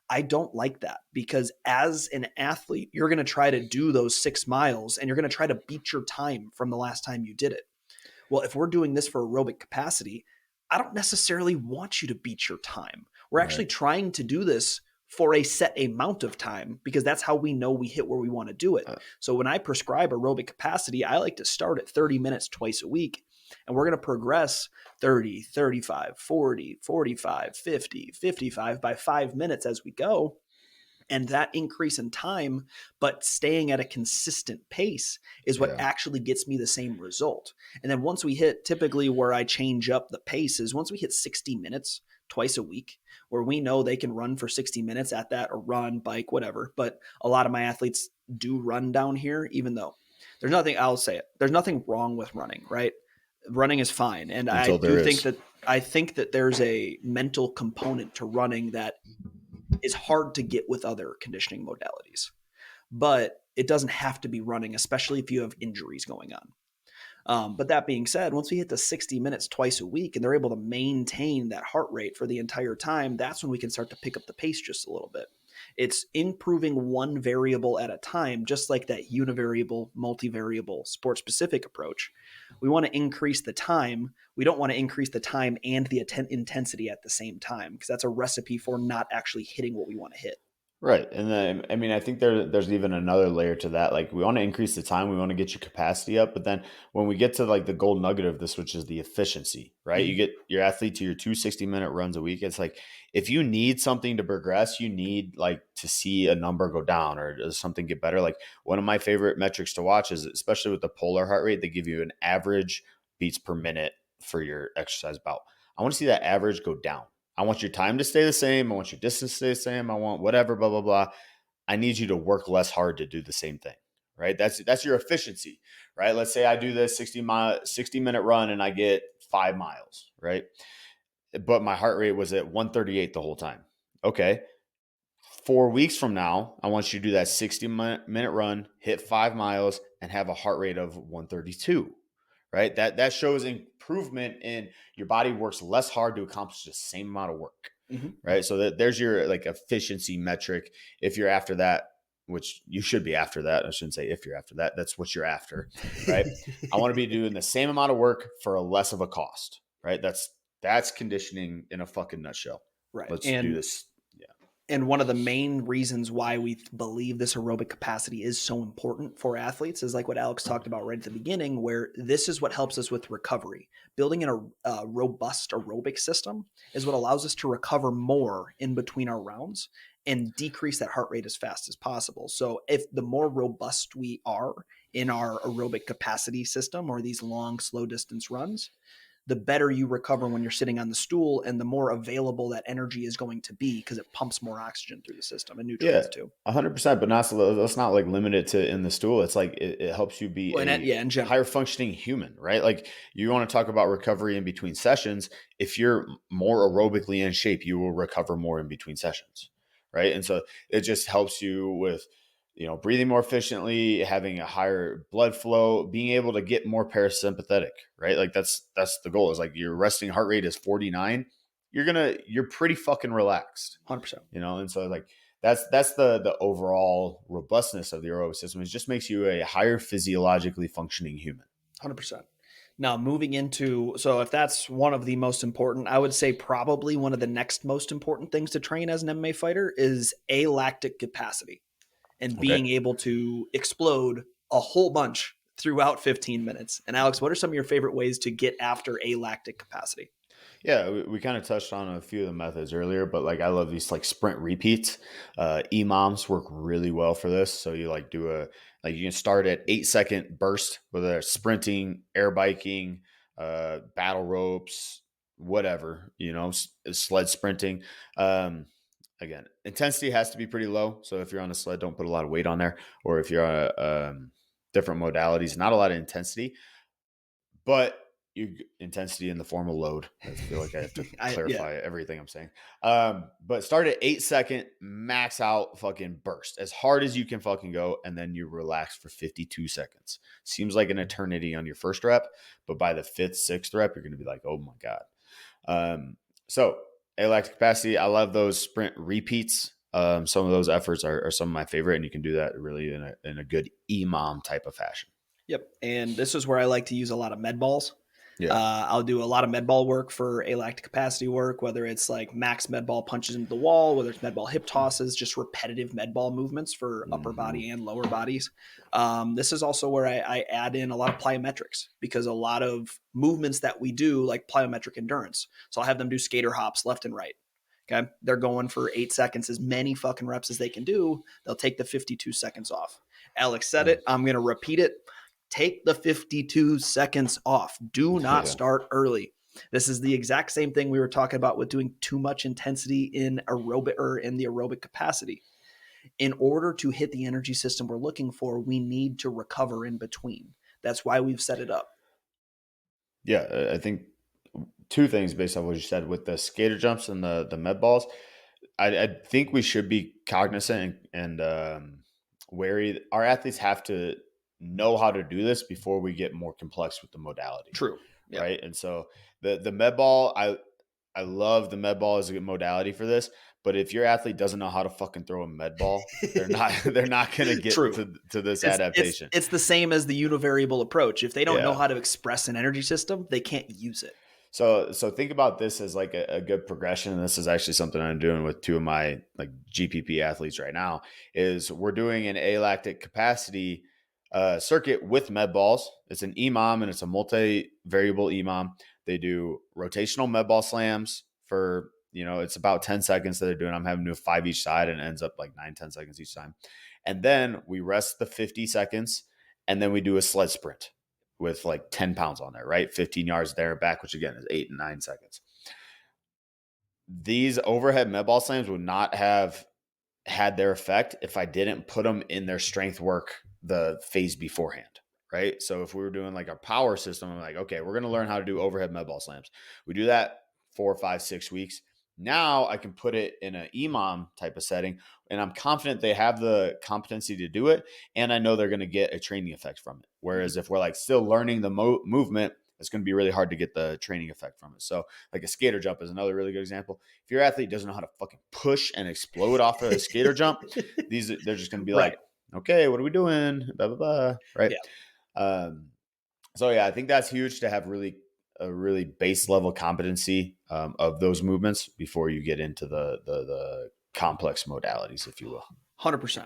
I don't like that, because as an athlete, you're going to try to do those 6 miles and you're going to try to beat your time from the last time you did it. Well, if we're doing this for aerobic capacity, I don't necessarily want you to beat your time. We're actually Right. trying to do this for a set amount of time, because that's how we know we hit where we want to do it. Uh, So when I prescribe aerobic capacity, I like to start at 30 minutes twice a week, and we're going to progress 30, 35, 40, 45, 50, 55 by 5 minutes as we go. And that increase in time, but staying at a consistent pace, is what yeah. actually gets me the same result. And then once we hit, typically where I change up the pace is once we hit 60 minutes twice a week, where we know they can run for 60 minutes at that, or run, bike, whatever. But a lot of my athletes do run down here, even though I'll say it, there's nothing wrong with running, right? Running is fine. And I Until there do think is. that, there's a mental component to running that is hard to get with other conditioning modalities. But it doesn't have to be running, especially if you have injuries going on. But that being said, once we hit the 60 minutes twice a week and they're able to maintain that heart rate for the entire time, that's when we can start to pick up the pace just a little bit. It's improving one variable at a time, just like that univariable, multivariable, sport specific approach. We want to increase the time. We don't want to increase the time and the intensity at the same time, because that's a recipe for not actually hitting what we want to hit. Right. And then, I mean, I think there's even another layer to that. Like, we want to increase the time, we want to get your capacity up. But then when we get to like the gold nugget of this, which is the efficiency, right? You Mm-hmm. get your athlete to your 2 60-minute runs a week. It's like, if you need something to progress, you need like to see a number go down, or does something get better. Like, one of my favorite metrics to watch is, especially with the polar heart rate, they give you an average beats per minute for your exercise bout. I want to see that average go down. I want your time to stay the same. I want your distance to stay the same. I want whatever, blah, blah, blah. I need you to work less hard to do the same thing, right? That's your efficiency, right? Let's say I do this 60-minute run and I get 5 miles, right? But my heart rate was at 138 the whole time. Okay. 4 weeks from now, I want you to do that 60-minute run, hit 5 miles, and have a heart rate of 132, right? That shows improvement in your body works less hard to accomplish the same amount of work, Mm-hmm. right? So there's your like efficiency metric. If you're after that, which you should be after that, I shouldn't say if you're after that, that's what you're after, right? I want to be doing the same amount of work for a less of a cost, right? That's conditioning in a fucking nutshell. Right. Let's do this. Yeah. And one of the main reasons why we believe this aerobic capacity is so important for athletes is like what Alex talked about right at the beginning, where this is what helps us with recovery. Building in a robust aerobic system is what allows us to recover more in between our rounds and decrease that heart rate as fast as possible. So if the more robust we are in our aerobic capacity system, or these long, slow distance runs, the better you recover when you're sitting on the stool, and the more available that energy is going to be, because it pumps more oxygen through the system, and Yeah, nutrients too. 100%. But not, let's not like limit it to in the stool. It's like it helps you be Well, a yeah, in general. higher functioning human, right? Like, you want to talk about recovery in between sessions. If you're more aerobically in shape, you will recover more in between sessions, right? And so it just helps you with, breathing more efficiently, having a higher blood flow, being able to get more parasympathetic, right? Like that's the goal, is like your resting heart rate is 49. You're pretty fucking relaxed, 100%. and so like that's the overall robustness of the aerobic system. It just makes you a higher physiologically functioning human. 100%. Now, moving into, so if that's one of the most important, I would say probably one of the next most important things to train as an MMA fighter is alactic capacity and Okay. being able to explode a whole bunch throughout 15 minutes. And Alex, what are some of your favorite ways to get after alactic capacity? Yeah, we kind of touched on a few of the methods earlier, but like I love these like sprint repeats. EMOMs work really well for this. So you like do you can start at 8-second burst, whether it's sprinting, air biking, battle ropes, whatever, sled sprinting. Again, intensity has to be pretty low. So if you're on a sled, don't put a lot of weight on there. Or if you're on different modalities, not a lot of intensity, but intensity in the form of load. I feel like I have to clarify everything I'm saying. But start at 8-second, max out, fucking burst as hard as you can fucking go, and then you relax for 52 seconds. Seems like an eternity on your first rep, but by the 5th, 6th rep, you're going to be like, oh my God. So alactic capacity, I love those sprint repeats. Some of those efforts are some of my favorite, and you can do that really in a good EMOM type of fashion. Yep. And this is where I like to use a lot of med balls. Yeah. I'll do a lot of med ball work for alactic capacity work, whether it's like max med ball punches into the wall, whether it's med ball hip tosses, just repetitive med ball movements for upper body and lower bodies. This is also where I add in a lot of plyometrics, because a lot of movements that we do, like plyometric endurance. So I'll have them do skater hops left and right. Okay. They're going for 8 seconds, as many fucking reps as they can do. They'll take the 52 seconds off. Alex said it. I'm going to repeat it. Take the 52 seconds off. Do not start early. This is the exact same thing we were talking about with doing too much intensity in aerobic or in the aerobic capacity. In order to hit the energy system we're looking for, we need to recover in between. That's why we've set it up. Yeah, I think two things based on what you said with the skater jumps and the med balls. I think we should be cognizant and wary. Our athletes have to know how to do this before we get more complex with the modality. True. Yep. Right. And so the med ball, I love the med ball as a good modality for this. But if your athlete doesn't know how to fucking throw a med ball, they're not going to get to this adaptation. It's the same as the univariable approach. If they don't know how to express an energy system, they can't use it. So think about this as like a good progression. And this is actually something I'm doing with two of my like GPP athletes right now, is we're doing an alactic capacity circuit with med balls. It's an EMOM and it's a multivariable EMOM. They do rotational med ball slams for, it's about 10 seconds that they're doing. I'm having to do 5 each side, and it ends up like 9-10 seconds each time. And then we rest the 50 seconds, and then we do a sled sprint with like 10 pounds on there, right? 15 yards there and back, which again is 8 and 9 seconds. These overhead med ball slams would not have had their effect if I didn't put them in their strength work the phase beforehand, right? So if we were doing like a power system, I'm like, okay, we're going to learn how to do overhead med ball slams. We do that 4, 5, 6 weeks. Now I can put it in an EMOM type of setting, and I'm confident they have the competency to do it, and I know they're going to get a training effect from it. Whereas if we're like still learning the movement, it's going to be really hard to get the training effect from it. So like a skater jump is another really good example. If your athlete doesn't know how to fucking push and explode off of a skater jump, they're just going to be like, okay, what are we doing? Blah, blah, blah. Right. Yeah. So yeah, I think that's huge to have a really base level competency of those movements before you get into the complex modalities, if you will. 100%.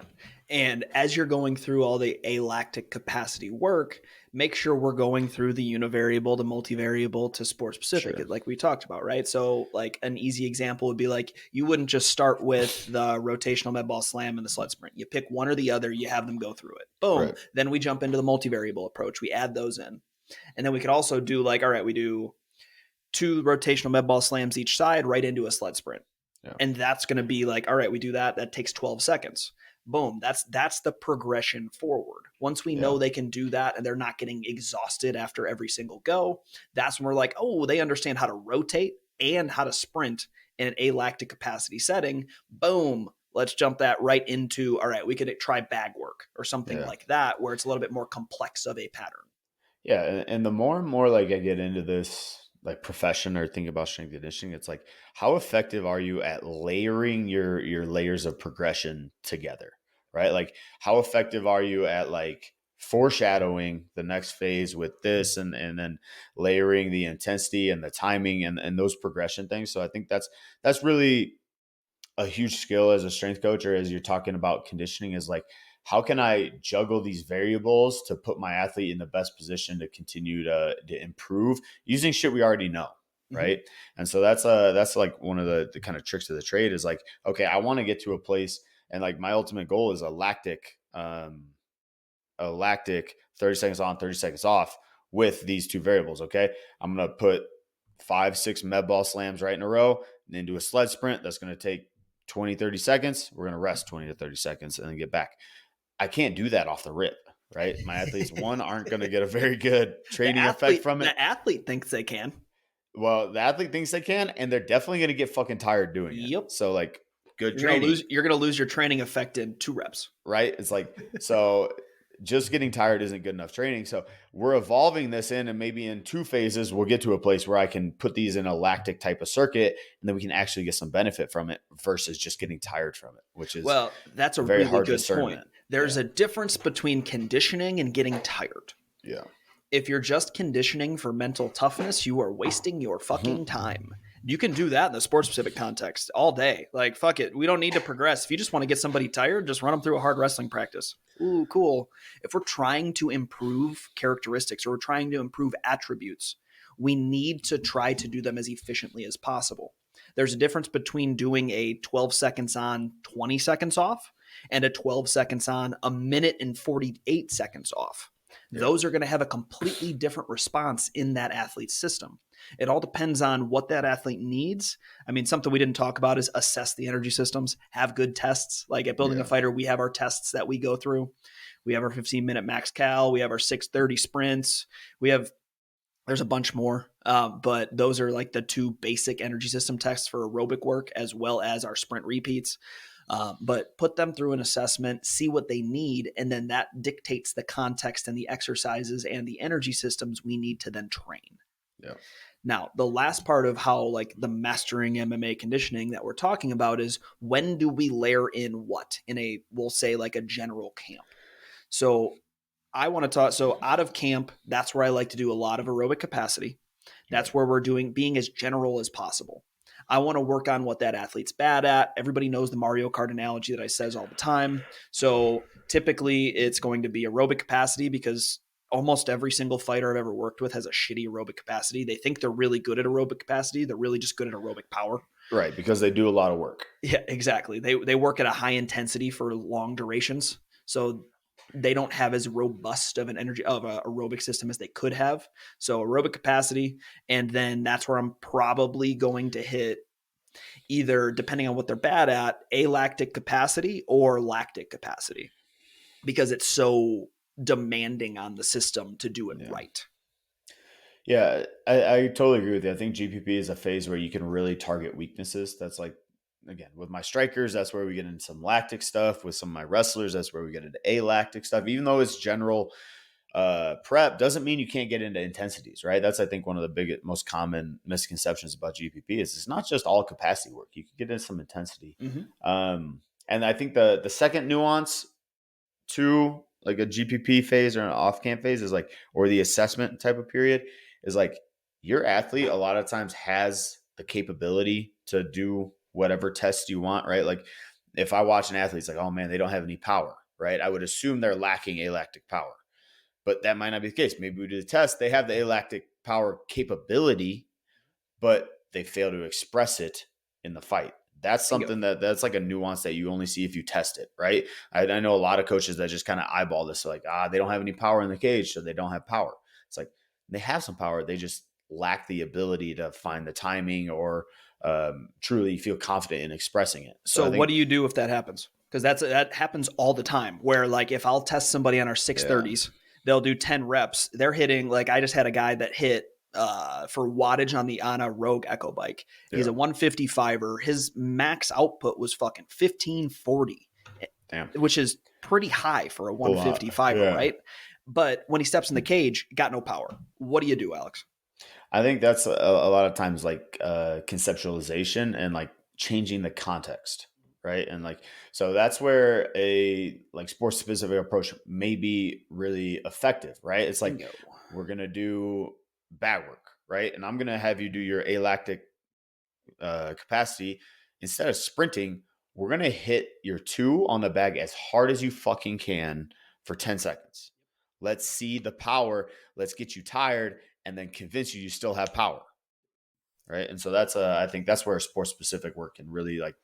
And as you're going through all the alactic capacity work, make sure we're going through the univariable to multivariable to sport specific, like we talked about, right? So like an easy example would be like, you wouldn't just start with the rotational med ball slam and the sled sprint. You pick one or the other, you have them go through it. Boom. Right. Then we jump into the multivariable approach. We add those in. And then we could also do like, all right, we do 2 rotational med ball slams each side right into a sled sprint. Yeah. And that's going to be like, all right, we do that. That takes 12 seconds. Boom. That's the progression forward. Once we know they can do that and they're not getting exhausted after every single go, that's when we're like, oh, they understand how to rotate and how to sprint in an alactic capacity setting. Boom. let's jump that right into, all right, we could try bag work or something Yeah. like that, where it's a little bit more complex of a pattern. Yeah, and the more and more like I get into this like profession or think about strength conditioning, it's like how effective are you at layering your layers of progression together, right? Like how effective are you at like foreshadowing the next phase with this and then layering the intensity and the timing and those progression things. So I think that's really a huge skill as a strength coach or as you're talking about conditioning is like how can I juggle these variables to put my athlete in the best position to continue to improve using shit we already know, Mm-hmm. right? And so that's like one of the kind of tricks of the trade is like, okay, I want to get to a place and like my ultimate goal is a lactic 30 seconds on, 30 seconds off with these two variables. Okay. I'm going to put 5, 6 med ball slams right in a row and then do a sled sprint. That's going to take 20, 30 seconds. We're going to rest 20 to 30 seconds and then get back. I can't do that off the rip, right? My athletes, one, aren't going to get a very good training effect from it. The athlete thinks they can. Well, the athlete thinks they can, and they're definitely going to get fucking tired doing it. Yep. So, like, good training. You're gonna lose your training effect in 2 reps. Right? It's like, so just getting tired isn't good enough training. So we're evolving this in, and maybe in 2 phases, we'll get to a place where I can put these in a lactic type of circuit, and then we can actually get some benefit from it versus just getting tired from it, which is that's a very really hard good discernment. point. There's a difference between conditioning and getting tired. Yeah. If you're just conditioning for mental toughness, you are wasting your fucking time. You can do that in the sports specific context all day. Like, fuck it. We don't need to progress. If you just want to get somebody tired, just run them through a hard wrestling practice. Ooh, cool. If we're trying to improve characteristics or we're trying to improve attributes, we need to try to do them as efficiently as possible. There's a difference between doing a 12 seconds on, 20 seconds off and a 12 seconds on, a minute and 48 seconds off. Those are going to have a completely different response in that athlete's system. It all depends on what that athlete needs. I mean, something we didn't talk about is assess the energy systems, have good tests. Like at Building a Fighter, we have our tests that we go through. We have our 15-minute max cal. We have our 6:30 sprints. There's a bunch more, but those are like the 2 basic energy system tests for aerobic work as well as our sprint repeats. But put them through an assessment, see what they need, and then that dictates the context and the exercises and the energy systems we need to then train. Yeah. Now, the last part of how like the mastering MMA conditioning that we're talking about is when do we layer in what in a, we'll say like a general camp. So I want to talk, so out of camp, that's where I like to do a lot of aerobic capacity. That's where we're being as general as possible. I want to work on what that athlete's bad at. Everybody knows the Mario Kart analogy that I says all the time. So typically it's going to be aerobic capacity because almost every single fighter I've ever worked with has a shitty aerobic capacity. They think they're really good at aerobic capacity. They're really just good at aerobic power. Right, because they do a lot of work. Yeah, exactly. They work at a high intensity for long durations. So they don't have as robust of an aerobic system as they could have. So aerobic capacity, and then that's where I'm probably going to hit either, depending on what they're bad at, alactic capacity or lactic capacity, because it's so demanding on the system to do it right. Yeah, I totally agree with you. I think GPP is a phase where you can really target weaknesses. That's like, again, with my strikers, that's where we get into some lactic stuff. With some of my wrestlers, that's where we get into alactic stuff. Even though it's general prep, doesn't mean you can't get into intensities, right? That's, I think, one of the biggest, most common misconceptions about GPP is it's not just all capacity work. You can get into some intensity. And I think the second nuance to like a GPP phase or an off-camp phase is like, or the assessment type of period is like your athlete a lot of times has the capability to do whatever test you want, right? Like if I watch an athlete, it's like, oh man, they don't have any power, right? I would assume they're lacking alactic power, but that might not be the case. Maybe we do the test. They have the alactic power capability, but they fail to express it in the fight. That's something that's like a nuance that you only see if you test it, right? I know a lot of coaches that just kind of eyeball this. Like, they don't have any power in the cage, so they don't have power. It's like they have some power. They just lack the ability to find the timing or truly feel confident in expressing it. So what do you do if that happens? Because that happens all the time where like if I'll test somebody on our 630s, they'll do 10 reps. They're hitting, like I just had a guy that hit for wattage on a Rogue Echo bike. He's a 155er. His max output was fucking 1540, which is pretty high for a 155er, right? But when he steps in the cage, got no power. What do you do, Alex? I think that's a lot of times like conceptualization and like changing the context, right? And like, so that's where a like sports specific approach may be really effective, right? It's like, we're going to do bag work, right? And I'm going to have you do your alactic capacity. Instead of sprinting, we're going to hit your 2 on the bag as hard as you fucking can for 10 seconds. Let's see the power. Let's get you tired and then convince you still have power. Right. And so that's I think that's where sports specific work can really like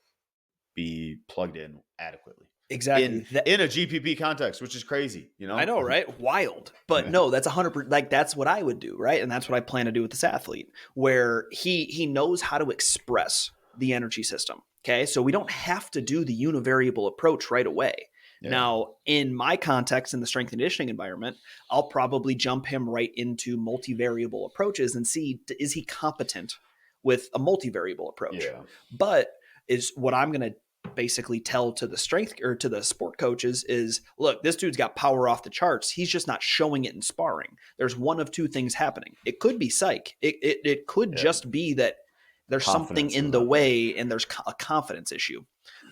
be plugged in adequately. Exactly. In a GPP context, which is crazy, you know? I know, right? Wild. But no, that's 100%. Like, that's what I would do, right? And that's what I plan to do with this athlete, where he knows how to express the energy system. Okay. So we don't have to do the univariable approach right away. Yeah. Now, in my context, in the strength and conditioning environment, I'll probably jump him right into multivariable approaches and see, is he competent with a multivariable approach? Yeah. But is what I'm going to basically tell to the strength or to the sport coaches is, look, this dude's got power off the charts. He's just not showing it in sparring. There's one of two things happening. It could be psych. It could just be that there's confidence something in the way and there's a confidence issue.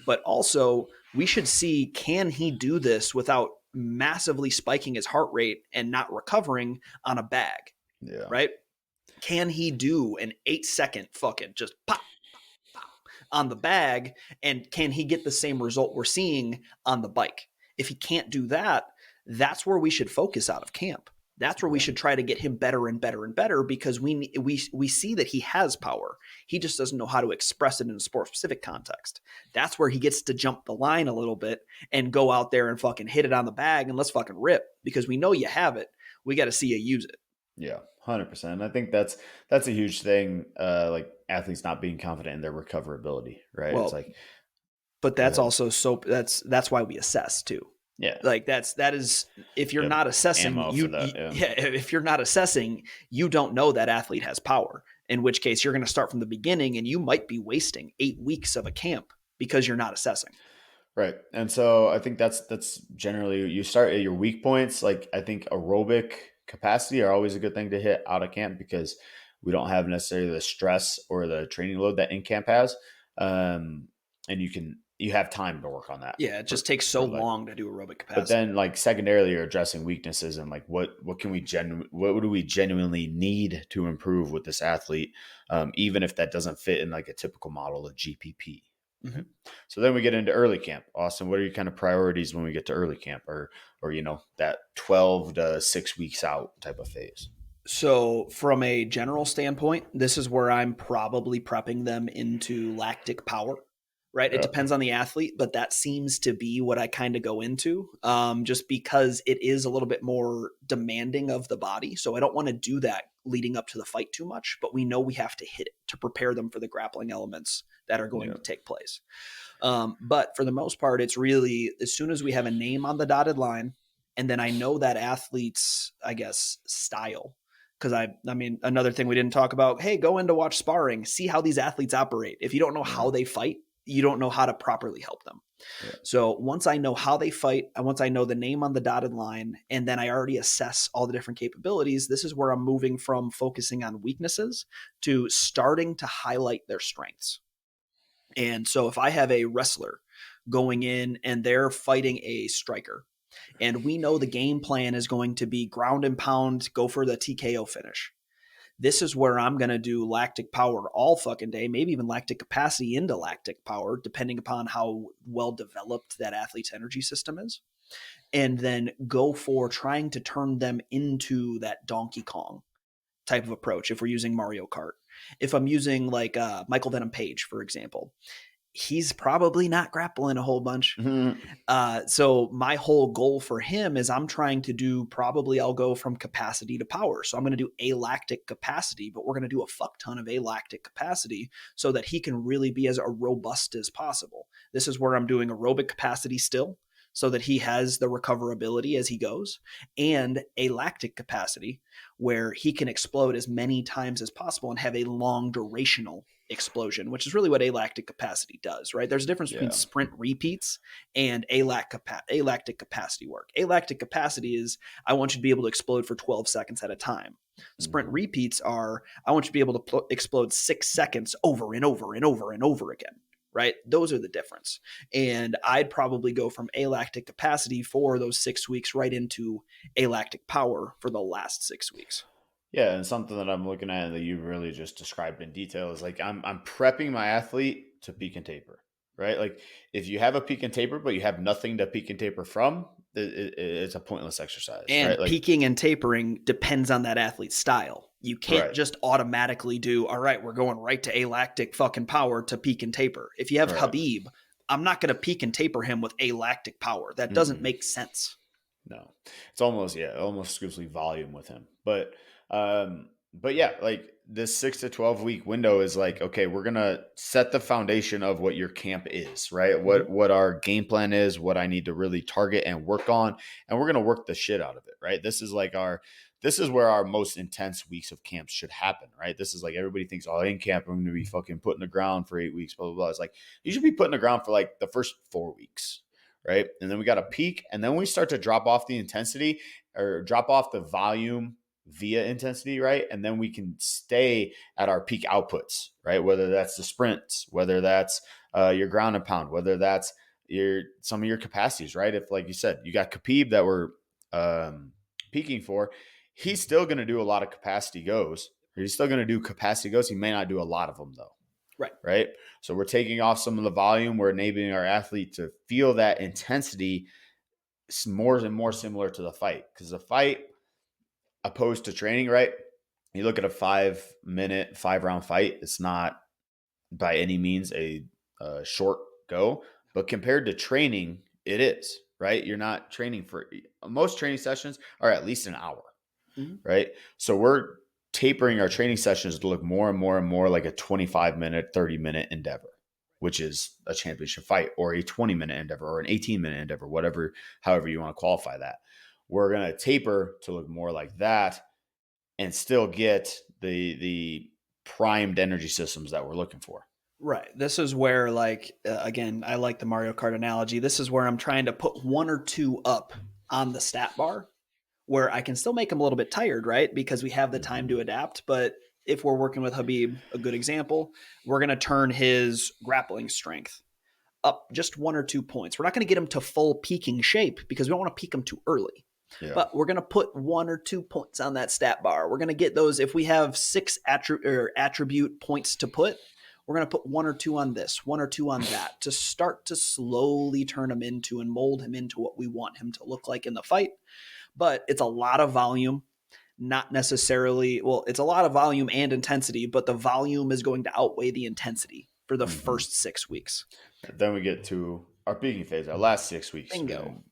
But also we should see, can he do this without massively spiking his heart rate and not recovering on a bag? Yeah. Right? Can he do an 8-second fucking just pop on the bag, and can he get the same result we're seeing on the bike? If he can't do that, that's where we should focus out of camp. That's where we should try to get him better and better and better, because we see that he has power. He just doesn't know how to express it in a sport-specific context. That's where he gets to jump the line a little bit and go out there and fucking hit it on the bag and let's fucking rip, because we know you have it. We got to see you use it. Yeah, 100%. I think that's a huge thing. Like athletes not being confident in their recoverability, right? Well, it's like, but that's also that's why we assess too. Yeah, like that is if you're not assessing, if you're not assessing, you don't know that athlete has power. In which case, you're going to start from the beginning, and you might be wasting 8 weeks of a camp because you're not assessing. Right. And so I think that's generally, you start at your weak points. Like I think aerobic capacity are always a good thing to hit out of camp, because we don't have necessarily the stress or the training load that in camp has. And you have time to work on that. Yeah. It just takes so long to do aerobic capacity. But then like secondarily, you're addressing weaknesses and like, what do we genuinely need to improve with this athlete? Even if that doesn't fit in like a typical model of GPP. Mm-hmm. So then we get into early camp. Austin, what are your kind of priorities when we get to early camp, or that 12 to 6 weeks out type of phase? So from a general standpoint, this is where I'm probably prepping them into lactic power, right? It depends on the athlete, but that seems to be what I kind of go into, just because it is a little bit more demanding of the body. So I don't want to do that leading up to the fight too much, but we know we have to hit it to prepare them for the grappling elements that are going to take place. But for the most part, it's really as soon as we have a name on the dotted line, and then I know that athlete's, I guess, style. Because I mean, another thing we didn't talk about, hey, go in to watch sparring, see how these athletes operate. If you don't know how they fight, you don't know how to properly help them. Yeah. So once I know how they fight, and once I know the name on the dotted line, and then I already assess all the different capabilities, this is where I'm moving from focusing on weaknesses to starting to highlight their strengths. And so if I have a wrestler going in and they're fighting a striker, and we know the game plan is going to be ground and pound, go for the TKO finish, this is where I'm going to do lactic power all fucking day, maybe even lactic capacity into lactic power, depending upon how well developed that athlete's energy system is. And then go for trying to turn them into that Donkey Kong type of approach. If we're using Mario Kart, if I'm using like Michael Venom Page, for example, he's probably not grappling a whole bunch. Mm-hmm. So my whole goal for him is I'm trying to do, I'll go from capacity to power. So I'm going to do alactic capacity, but we're going to do a fuck ton of alactic capacity so that he can really be as robust as possible. This is where I'm doing aerobic capacity still. so that he has the recoverability as he goes, and a lactic capacity where he can explode as many times as possible and have a long durational explosion, which is really what alactic capacity does, right? There's a difference between Yeah. sprint repeats and alactic capacity work. Alactic capacity is I want you to be able to explode for 12 seconds at a time. Sprint repeats are I want you to be able to explode 6 seconds over and over and over and over again, right? Those are the difference. And I'd probably go from alactic capacity for those 6 weeks right into alactic power for the last 6 weeks. Yeah, and something that I'm looking at that you really just described in detail is like I'm prepping my athlete to peak and taper, right? Like if you have a peak and taper, but you have nothing to peak and taper from, it's a pointless exercise, right? And Like, peaking and tapering depends on that athlete's style. You can't right, just automatically do, all right, we're going right to alactic fucking power to peak and taper. If you have right. Habib, I'm not going to peak and taper him with alactic power. That doesn't Mm-mm. make sense. No, it's almost almost exclusively volume with him. But yeah, like this 6 to 12 week window is like, okay, we're gonna set the foundation of what your camp is, right? Mhm. What our game plan is, what I need to really target and work on, and we're gonna work the shit out of it, right? This is where our most intense weeks of camps should happen, right? This is like everybody thinks, oh, in camp, I'm gonna be fucking put in the ground for 8 weeks, blah blah blah. It's like you should be put in the ground for like the first 4 weeks, right? And then we got a peak, and then we start to drop off the intensity or drop off the volume via intensity, right? And then we can stay at our peak outputs, right? Whether that's the sprints, whether that's your ground and pound, whether that's some of your capacities, right? If, like you said, you got Khabib that we're peaking for, he's still going to do a lot of capacity goes. He's still going to do capacity goes. He may not do a lot of them though. Right. Right. So we're taking off some of the volume. We're enabling our athlete to feel that intensity more and more similar to the fight, because the fight opposed to training, right? You look at a 5-minute, 5-round fight, it's not by any means a short go, but compared to training, it is, right? You're not training for most training sessions are at least an hour, Mhm. right? So we're tapering our training sessions to look more and more and more like a 25-minute, 30-minute endeavor, which is a championship fight, or a 20-minute endeavor, or an 18-minute endeavor, whatever, however you want to qualify that. We're going to taper to look more like that and still get the primed energy systems that we're looking for. Right. This is where, like, again, I like the Mario Kart analogy. This is where I'm trying to put one or two up on the stat bar where I can still make him a little bit tired, right? Because we have the time to adapt. But if we're working with Habib, a good example, we're going to turn his grappling strength up just 1 or 2 points. We're not going to get him to full peaking shape because we don't want to peak him too early. Yeah. But we're going to put 1 or 2 points on that stat bar. We're going to get those. If we have 6 attribute points to put, we're going to put 1 or 2 on this, 1 or 2 on that to start to slowly turn him into and mold him into what we want him to look like in the fight. But it's a lot of volume, not necessarily, well, it's a lot of volume and intensity, but the volume is going to outweigh the intensity for the first 6 weeks. Then we get to our peaking phase, our last 6 weeks. Bingo.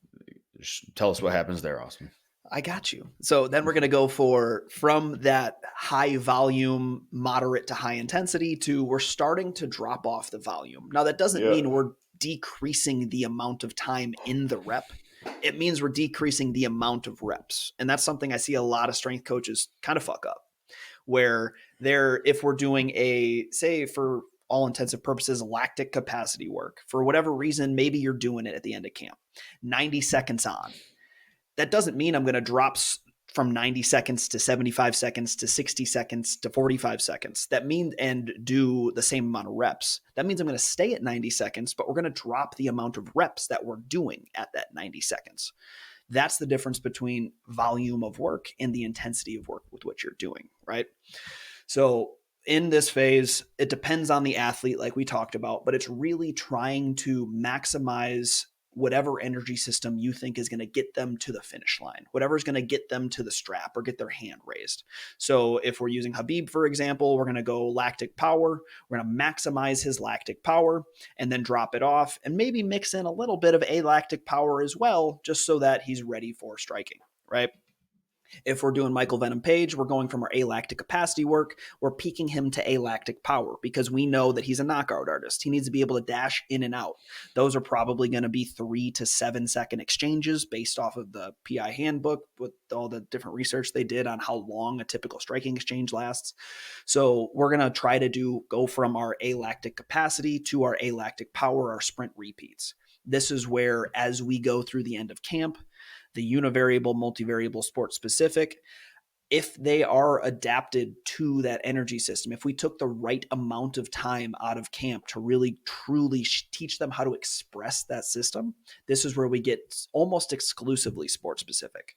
Tell us what happens there, Austin. I got you. So then we're going to go from that high volume, moderate to high intensity to we're starting to drop off the volume. Now, that doesn't mean we're decreasing the amount of time in the rep. It means we're decreasing the amount of reps. And that's something I see a lot of strength coaches kind of fuck up, where if we're doing say for all intensive purposes, lactic capacity work, for whatever reason, maybe you're doing it at the end of camp, 90 seconds on. That doesn't mean I'm going to drop from 90 seconds to 75 seconds to 60 seconds to 45 seconds. That means, and do the same amount of reps. That means I'm going to stay at 90 seconds, but we're going to drop the amount of reps that we're doing at that 90 seconds. That's the difference between volume of work and the intensity of work with what you're doing, right? So in this phase, it depends on the athlete, like we talked about, but it's really trying to maximize whatever energy system you think is going to get them to the finish line, whatever is going to get them to the strap or get their hand raised. So if we're using Habib, for example, we're going to go lactic power. We're going to maximize his lactic power and then drop it off and maybe mix in a little bit of alactic power as well, just so that he's ready for striking, right? If we're doing Michael Venom Page, we're going from our alactic capacity work, we're peaking him to alactic power because we know that he's a knockout artist. He needs to be able to dash in and out. Those are probably going to be 3 to 7 second exchanges based off of the PI handbook with all the different research they did on how long a typical striking exchange lasts. So we're going to try to go from our alactic capacity to our alactic power, our sprint repeats. This is where, as we go through the end of camp, the univariable, multivariable, sport specific, if they are adapted to that energy system, if we took the right amount of time out of camp to really truly teach them how to express that system, this is where we get almost exclusively sport specific.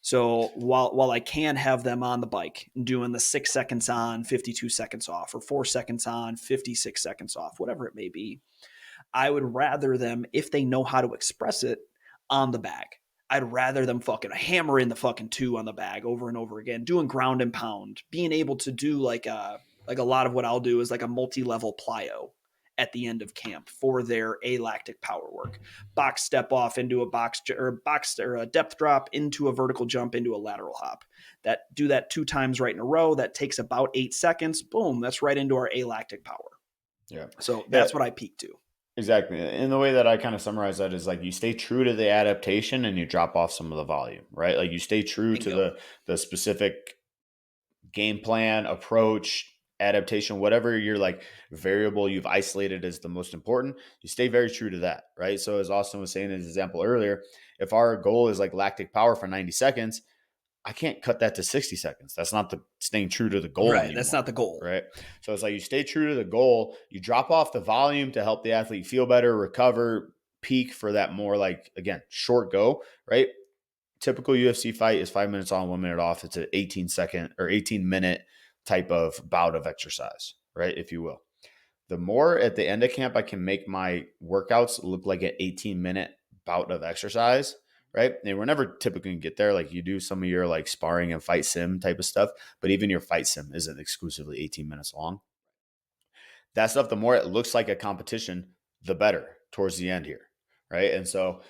So while I can have them on the bike doing the 6 seconds on, 52 seconds off, or 4 seconds on, 56 seconds off, whatever it may be, I would rather them, if they know how to express it, on the bag. I'd rather them fucking hammer in the fucking 2 on the bag over and over again, doing ground and pound, being able to do like a lot of what I'll do is like a multi-level plyo at the end of camp for their alactic power work. Box step off into a box or a depth drop into a vertical jump into a lateral hop. Do that 2 times right in a row. That takes about 8 seconds. Boom, that's right into our alactic power. Yeah. So that's what I peak to. Exactly. And the way that I kind of summarize that is like you stay true to the adaptation and you drop off some of the volume, right? Like you stay true to the specific game plan, approach, adaptation, whatever your like variable you've isolated as the most important, you stay very true to that, right? So as Austin was saying in his example earlier, if our goal is like lactic power for 90 seconds, I can't cut that to 60 seconds. That's not the staying true to the goal right anymore. That's not the goal, right? So it's like you stay true to the goal, you drop off the volume to help the athlete feel better, recover, peak for that more like, again, short go, right? Typical UFC fight is 5 minutes on, 1 minute off. It's an 18-second or 18-minute type of bout of exercise, right? If you will. The more at the end of camp I can make my workouts look like an 18-minute bout of exercise, right? And we're never typically going to get there. Like you do some of your like sparring and fight sim type of stuff, but even your fight sim isn't exclusively 18 minutes long. That stuff, the more it looks like a competition, the better towards the end here, right? And so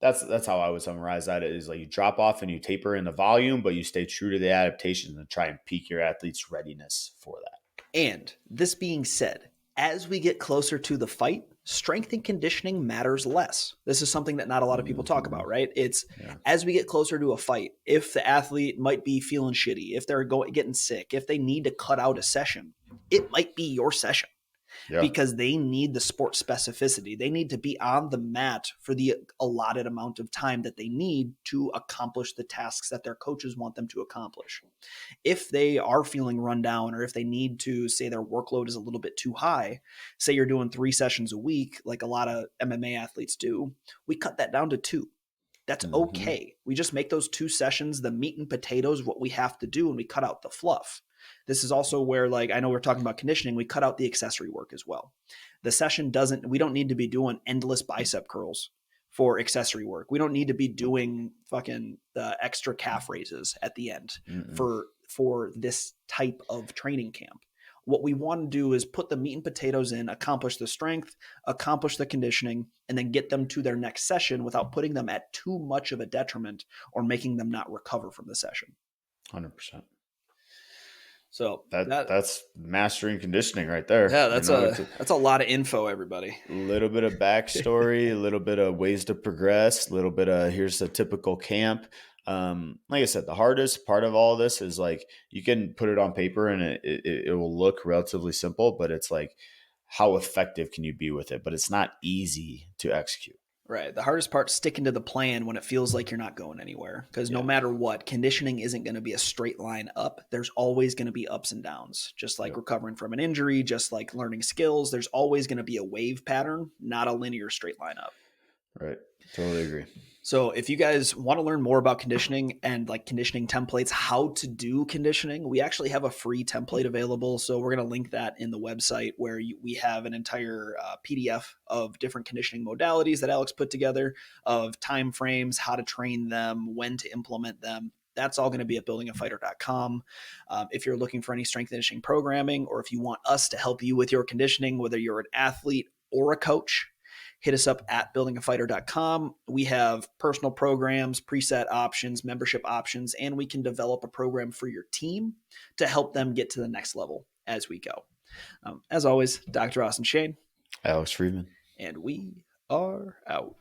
that's how I would summarize that. Is like you drop off and you taper in the volume, but you stay true to the adaptations and try and peak your athlete's readiness for that. And this being said, as we get closer to the fight, strength and conditioning matters less. This is something that not a lot of people talk about, right? It's as we get closer to a fight, if the athlete might be feeling shitty, if they're getting sick, if they need to cut out a session, it might be your session. Because they need the sport specificity. They need to be on the mat for the allotted amount of time that they need to accomplish the tasks that their coaches want them to accomplish. If they are feeling run down, or if they need to say their workload is a little bit too high, say you're doing 3 sessions a week, like a lot of MMA athletes do, we cut that down to 2. That's okay. We just make those 2 sessions the meat and potatoes, what we have to do, and we cut out the fluff. This is also where, like, I know we're talking about conditioning, we cut out the accessory work as well. The session we don't need to be doing endless bicep curls for accessory work. We don't need to be doing fucking the extra calf raises at the end for this type of training camp. What we want to do is put the meat and potatoes in, accomplish the strength, accomplish the conditioning, and then get them to their next session without putting them at too much of a detriment or making them not recover from the session. 100%. So that's mastering conditioning right there. Yeah, that's a lot of info, everybody. A little bit of backstory, a little bit of ways to progress, a little bit of here's a typical camp. Like I said, the hardest part of all of this is like you can put it on paper and it will look relatively simple, but it's like how effective can you be with it? But it's not easy to execute. Right. The hardest part is sticking to the plan when it feels like you're not going anywhere. Because no matter what, conditioning isn't going to be a straight line up. There's always going to be ups and downs. Just like recovering from an injury, just like learning skills, there's always going to be a wave pattern, not a linear straight line up. Right. Totally agree. So if you guys want to learn more about conditioning and like conditioning templates, how to do conditioning, we actually have a free template available. So we're going to link that in the website where we have an entire PDF of different conditioning modalities that Alex put together, of time frames, how to train them, when to implement them. That's all going to be at buildingafighter.com. If you're looking for any strength conditioning programming, or if you want us to help you with your conditioning, whether you're an athlete or a coach, hit us up at buildingafighter.com. We have personal programs, preset options, membership options, and we can develop a program for your team to help them get to the next level as we go. As always, Dr. Ross and Shane. Alex Friedman. And we are out.